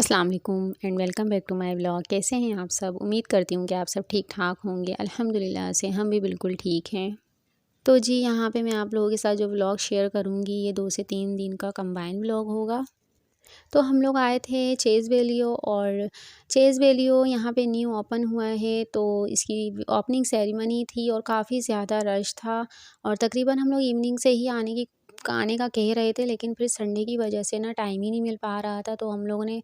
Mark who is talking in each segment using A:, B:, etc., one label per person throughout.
A: अस्सलाम वालेकुम and welcome back to my vlog. कैसे हैं आप सब? उम्मीद करती हूँ कि आप सब ठीक ठाक होंगे। अल्हम्दुलिल्लाह से हम भी बिल्कुल ठीक हैं। तो जी यहाँ पे मैं आप लोगों के साथ जो व्लॉग शेयर करूँगी ये 2 से 3 दिन का कंबाइन व्लॉग होगा। तो हम लोग आए थे चेज़ वैलियो, और चेज़ वैलियो यहाँ पे न्यू ओपन हुआ है, तो इसकी ओपनिंग सेरेमनी थी और काफ़ी ज़्यादा रश था। और तकरीबन हम लोग इवनिंग से ही आने का कह रहे थे, लेकिन फिर संडे की वजह से ना टाइम ही नहीं मिल पा रहा था। तो हम लोगों ने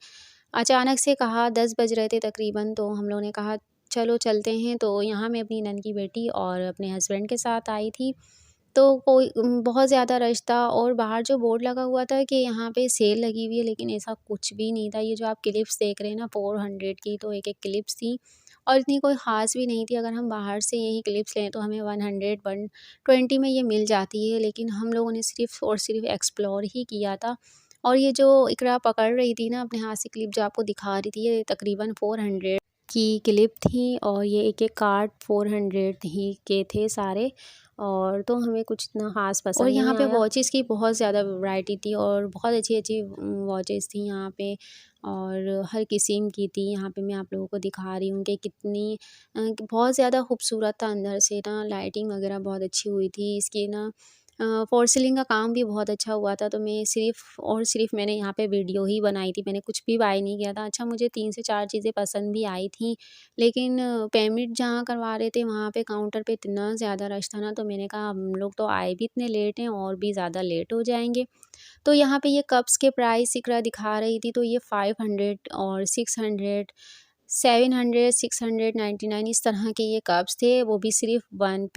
A: अचानक से कहा, 10 बज रहे थे तकरीबन, तो हम लोगों ने कहा चलो चलते हैं। तो यहाँ मैं अपनी नंद की बेटी और अपने हस्बैंड के साथ आई थी। तो बहुत ज़्यादा रश था, और बाहर जो बोर्ड लगा हुआ था कि यहाँ पे सेल लगी हुई है, लेकिन ऐसा कुछ भी नहीं था। ये जो आप क्लिप्स देख रहे हैं ना 400 की, तो एक-एक क्लिप्स थी और इतनी कोई ख़ास भी नहीं थी। अगर हम बाहर से यही क्लिप्स लें तो हमें 100 120 में ये मिल जाती है, लेकिन हम लोगों ने सिर्फ़ और सिर्फ़ एक्सप्लोर ही किया था। और ये जो इकरा पकड़ रही थी ना अपने हाथ से क्लिप जो आपको दिखा रही थी, ये तकरीबन 400 की क्लिप थी, और ये एक-एक कार्ड 400 ही के थे सारे। और तो हमें कुछ इतना ख़ास
B: और
A: पसंद
B: यहाँ
A: नहीं
B: पे
A: आया। वॉचेस की बहुत ज़्यादा वैरायटी थी और बहुत अच्छी-अच्छी वॉचेस थी यहाँ पे, और हर किस्म की थी। यहाँ पे मैं आप लोगों को दिखा रही हूँ कि कितनी बहुत ज़्यादा खूबसूरत था। अंदर से ना लाइटिंग वगैरह बहुत अच्छी हुई थी। इसकी ना फ़ॉल सीलिंग का काम भी बहुत अच्छा हुआ था। तो मैं सिर्फ़ और सिर्फ़ मैंने यहाँ पे वीडियो ही बनाई थी, मैंने कुछ भी बाय नहीं किया था। अच्छा, मुझे 3 से 4 चीज़ें पसंद भी आई थी, लेकिन पेमेंट जहाँ करवा रहे थे वहाँ पे काउंटर पे इतना ज़्यादा रश था ना, तो मैंने कहा हम लोग तो आए भी इतने लेट हैं और भी ज़्यादा लेट हो जाएँगे। तो यहाँ पे ये कप्स के प्राइस इकरा दिखा रही थी, तो ये 500 और 600, 700, 699 इस तरह के ये कप्स थे, वो भी सिर्फ़ 1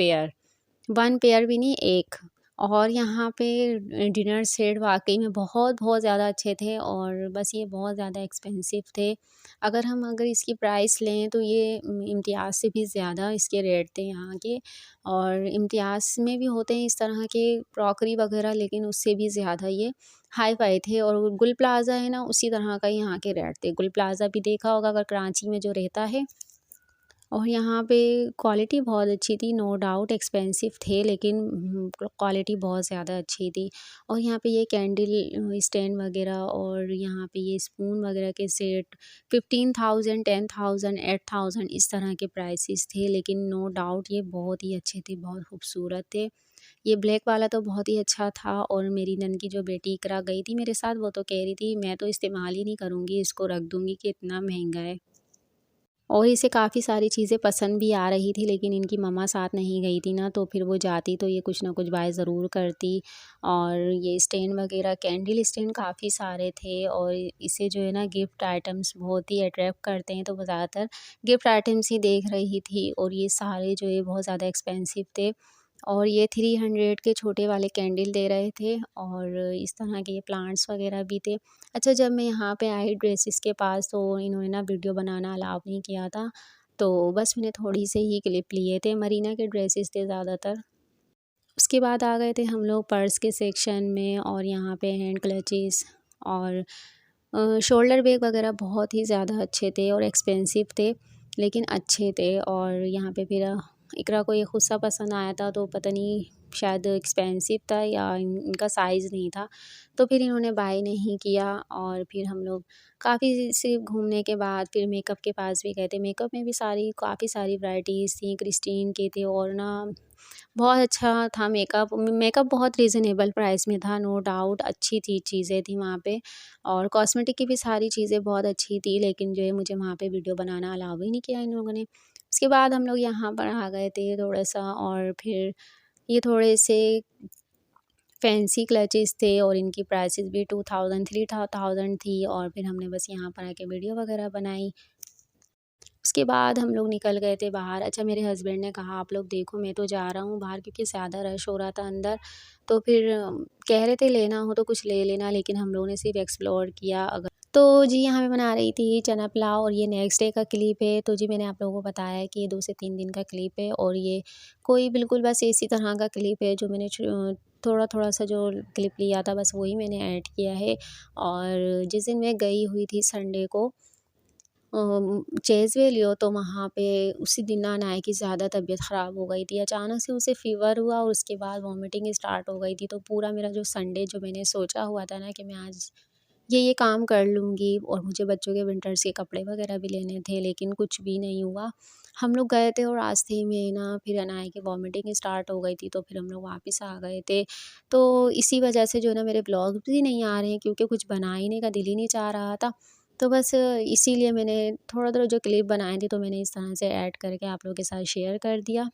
A: पेयर भी नहीं, 1। और यहाँ पे डिनर सेट वाक़ई में बहुत ज़्यादा अच्छे थे, और बस ये बहुत ज़्यादा एक्सपेंसिव थे। अगर इसकी प्राइस लें तो ये इम्तियाज़ से भी ज़्यादा इसके रेट थे यहाँ के। और इम्तियाज़ में भी होते हैं इस तरह के क्रॉकरी वग़ैरह, लेकिन उससे भी ज़्यादा ये हाई-फ़ाई थे। और गुल प्लाज़ा है ना, उसी तरह का यहाँ के रेट थे। गुल प्लाज़ा भी देखा होगा अगर कराची में जो रहता है। और यहाँ पे क्वालिटी बहुत अच्छी थी, नो डाउट एक्सपेंसिव थे, लेकिन क्वालिटी बहुत ज़्यादा अच्छी थी। और यहाँ पे ये कैंडल स्टैंड वगैरह, और यहाँ पे ये स्पून वगैरह के सेट 15,000, 10,000, 8,000 इस तरह के प्राइसेस थे, लेकिन नो डाउट ये बहुत ही अच्छे थे, बहुत खूबसूरत थे। ये ब्लैक वाला तो बहुत ही अच्छा था, और मेरी नंद की जो बेटी इकरा गई थी मेरे साथ, वो तो कह रही थी मैं तो इस्तेमाल ही नहीं करूँगी, इसको रख दूँगी कि इतना महँगा है। और इसे काफ़ी सारी चीज़ें पसंद भी आ रही थी, लेकिन इनकी मम्मा साथ नहीं गई थी ना, तो फिर वो जाती तो ये कुछ ना कुछ बाय ज़रूर करती। और ये स्टैंड वगैरह, कैंडल स्टैंड काफ़ी सारे थे, और इसे जो है ना गिफ्ट आइटम्स बहुत ही अट्रैक्ट करते हैं, तो वो ज़्यादातर गिफ्ट आइटम्स ही देख रही थी। और ये सारे जो है बहुत ज़्यादा एक्सपेंसिव थे, और ये 300 के छोटे वाले कैंडल दे रहे थे, और इस तरह के ये प्लांट्स वगैरह भी थे। अच्छा, जब मैं यहाँ पे आई ड्रेसेस के पास, तो इन्होंने ना वीडियो बनाना अलाउ नहीं किया था, तो बस मैंने थोड़ी से ही क्लिप लिए थे। मरीना के ड्रेसेस थे ज़्यादातर। उसके बाद आ गए थे हम लोग पर्स के सेक्शन में, और यहाँ पे हैंड क्लचेस और शोल्डर बैग वगैरह बहुत ही ज़्यादा अच्छे थे और एक्सपेंसिव थे, लेकिन अच्छे थे। और यहाँ पे फिर इकरा को ये खुद सा पसंद आया था, तो पता नहीं शायद एक्सपेंसिव था या इनका साइज़ नहीं था, तो फिर इन्होंने बाय नहीं किया। और फिर हम लोग काफ़ी से घूमने के बाद फिर मेकअप के पास भी गए थे। मेकअप में भी काफ़ी सारी वैराइटीज़ थी, क्रिस्टीन के थे, और ना बहुत अच्छा था मेकअप। मेकअप बहुत रीज़नेबल प्राइस में था, नो डाउट अच्छी थी, चीज़ें थी वहाँ पे। और कॉस्मेटिक की भी सारी चीज़ें बहुत अच्छी थी, लेकिन जो है मुझे वहाँ पे वीडियो बनाना अलाउ ही नहीं किया इन लोगों ने। उसके बाद हम लोग यहाँ पर आ गए थे थोड़ा-सा, और फिर ये थोड़े से फैंसी क्लचेस थे, और इनकी प्राइसेस भी 2000, 3000 थी, और फिर हमने बस यहाँ पर आके वीडियो वगैरह बनाई। उसके बाद हम लोग निकल गए थे बाहर। अच्छा, मेरे हस्बैंड ने कहा आप लोग देखो मैं तो जा रहा हूँ बाहर, क्योंकि ज़्यादा रश हो रहा था अंदर। तो फिर कह रहे थे लेना हो तो कुछ ले लेना, लेकिन हम लोगों ने सिर्फ एक्सप्लोर किया। अगर तो जी यहाँ मैं बना रही थी चना पुलाव, और ये नेक्स्ट डे का क्लिप है। तो जी मैंने आप लोगों को बताया कि ये 2 से 3 दिन का क्लिप है, और ये कोई बिल्कुल बस इसी तरह का क्लिप है जो मैंने थोड़ा-थोड़ा सा जो क्लिप लिया था बस वही मैंने ऐड किया है। और जिस दिन मैं गई हुई थी संडे को चेज़ लियो, तो वहाँ पे उसी दिन ना नाय की ज़्यादा तबीयत ख़राब हो गई थी। अचानक से उसे फ़ीवर हुआ, और उसके बाद वॉमिटिंग स्टार्ट हो गई थी। तो पूरा मेरा जो संडे जो मैंने सोचा हुआ था ना कि मैं आज ये काम कर लूँगी और मुझे बच्चों के विंटर्स के कपड़े वगैरह भी लेने थे, लेकिन कुछ भी नहीं हुआ। हम लोग गए थे और रास्ते में ना फिर अनाया की वॉमिटिंग स्टार्ट हो गई थी, तो फिर हम लोग वापस आ गए थे। तो इसी वजह से जो है ना मेरे ब्लॉग भी नहीं आ रहे हैं, क्योंकि कुछ बनाने का दिल ही नहीं चाह रहा था। तो बस इसीलिए मैंने थोड़ा-थोड़ा जो क्लिप बनाए थे, तो मैंने इस तरह से ऐड करके आप लोगों के साथ शेयर कर दिया।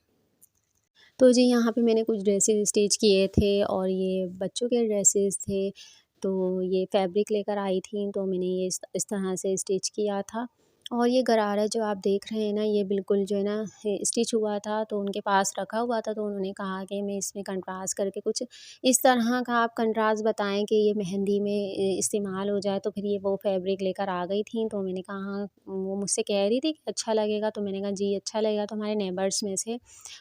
A: तो जी यहाँ पे मैंने कुछ ड्रेसेस स्टिच किए थे और ये बच्चों के ड्रेसेस थे। तो ये फैब्रिक लेकर आई थी, तो मैंने ये इस तरह से स्टिच किया था। और ये गरारा जो आप देख रहे हैं ना, ये बिल्कुल जो है ना स्टिच हुआ था, तो उनके पास रखा हुआ था, तो उन्होंने कहा कि मैं इसमें कंट्रास्ट करके कुछ इस तरह का आप कंट्रास्ट बताएँ कि ये मेहंदी में इस्तेमाल हो जाए। तो फिर ये वो फैब्रिक लेकर आ गई थी, तो मैंने कहा हाँ, वो मुझसे कह रही थी कि अच्छा लगेगा, तो मैंने कहा जी अच्छा लगेगा। तो हमारे नेबर्स में से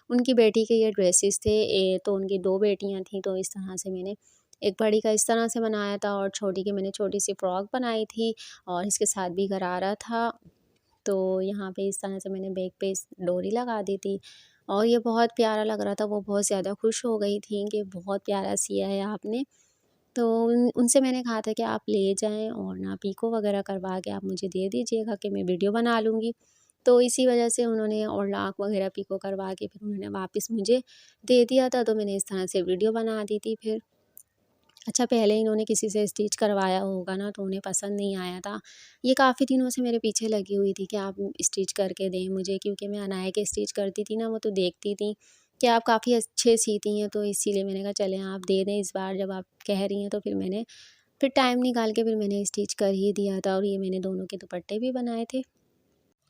A: उनकी बेटी के ये ड्रेसेस थे, तो उनकी 2 बेटियाँ थीं, तो इस तरह से मैंने एक बड़ी का इस तरह से बनाया था और छोटी की मैंने छोटी-सी फ्रॉक बनाई थी और इसके साथ भी गरारा था। तो यहाँ पे इस तरह से मैंने बैक पे इस डोरी लगा दी थी और ये बहुत प्यारा लग रहा था। वो बहुत ज़्यादा खुश हो गई थीं कि बहुत प्यारा सिया है आपने। तो उनसे मैंने कहा था कि आप ले जाएँ और ना पीको वगैरह करवा के आप मुझे दे दीजिएगा कि मैं वीडियो बना लूँगी। तो इसी वजह से उन्होंने और लाख वगैरह पीको करवा के फिर उन्होंने वापस मुझे दे दिया था, तो मैंने इस तरह से वीडियो बना दी थी फिर। अच्छा पहले इन्होंने किसी से स्टिच करवाया होगा ना, तो उन्हें पसंद नहीं आया था। ये काफ़ी दिनों से मेरे पीछे लगी हुई थी कि आप स्टिच करके दें मुझे, क्योंकि मैं अनाया के स्टिच करती थी ना, वो तो देखती थी कि आप काफ़ी अच्छे सीती हैं, तो इसीलिए मैंने कहा चलें आप दे दें इस बार जब आप कह रही हैं। तो फिर टाइम निकाल के फिर मैंने स्टिच कर ही दिया था और ये मैंने दोनों के दुपट्टे भी बनाए थे।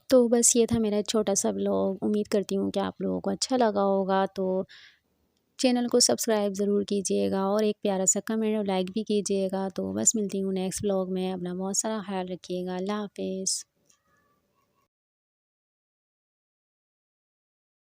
A: तो बस ये था मेरा छोटा-सा व्लॉग। उम्मीद करती हूँ कि आप लोगों को अच्छा लगा होगा। तो चैनल को सब्सक्राइब ज़रूर कीजिएगा और एक प्यारा-सा कमेंट और लाइक भी कीजिएगा। तो बस मिलती हूँ नेक्स्ट व्लॉग में। अपना बहुत सारा ख़्याल रखिएगा। अल्लाह हाफ़िज़।